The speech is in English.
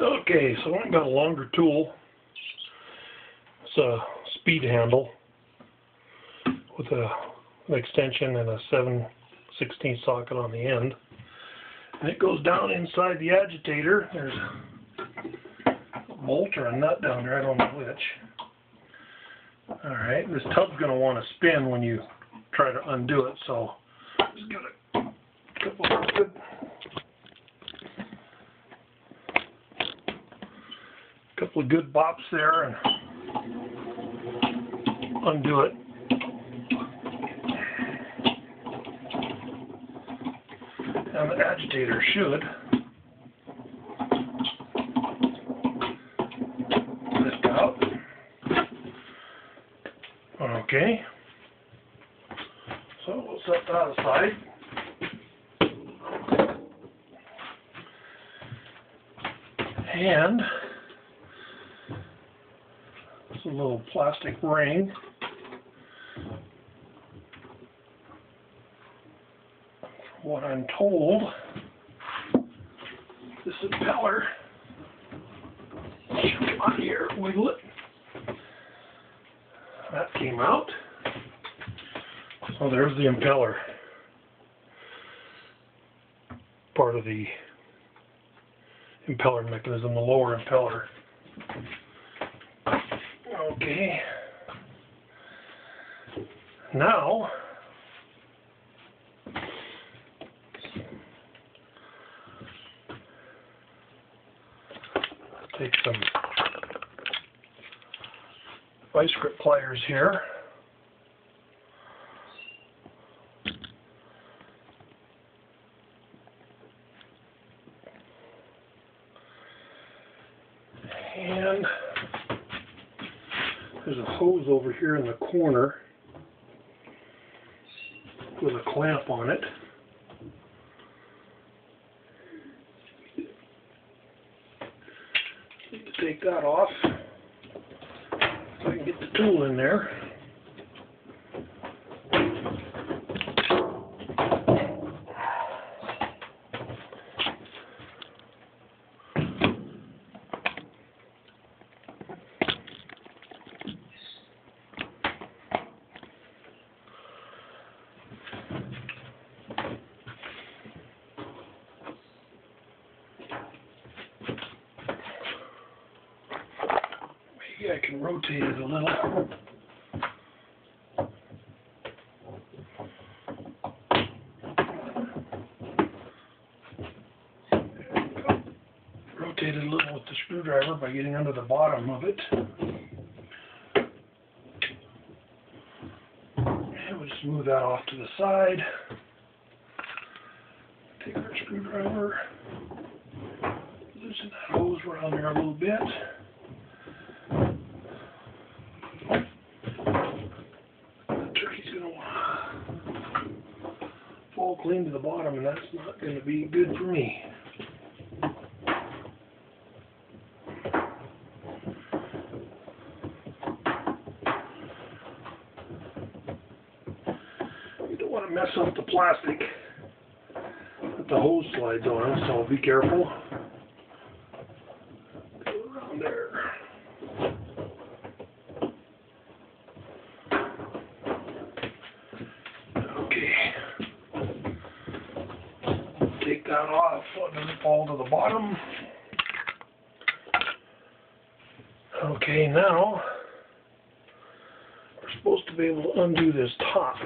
Okay, so I've got a longer tool. It's a speed handle with an extension and a 7/16 socket on the end. And it goes down inside the agitator. There's a bolt or a nut down there, I don't know which. Alright, this tub's going to want to spin when you try to undo it, so just got a couple of good bops there and undo it. And the agitator should lift out. Okay. So we'll set that aside. And it's a little plastic ring. From what I'm told, this impeller, come on here, wiggle it. That came out. So there's the impeller, part of the impeller mechanism, the lower impeller. Okay. Now, take some vice grip pliers here. And there's a hose over here in the corner with a clamp on it. Need to take that off so I can get the tool in there. Maybe I can rotate it a little. Rotate it a little with the screwdriver by getting under the bottom of it. And we'll just move that off to the side. Take our screwdriver, loosen that hose around there a little bit. The turkey's going to want to fall clean to the bottom, and that's not going to be good for me. You don't want to mess up the plastic that the hose slides on, so be careful. Go around there. Okay. Take that off so it doesn't fall to the bottom. Okay, now we're supposed to be able to undo this top.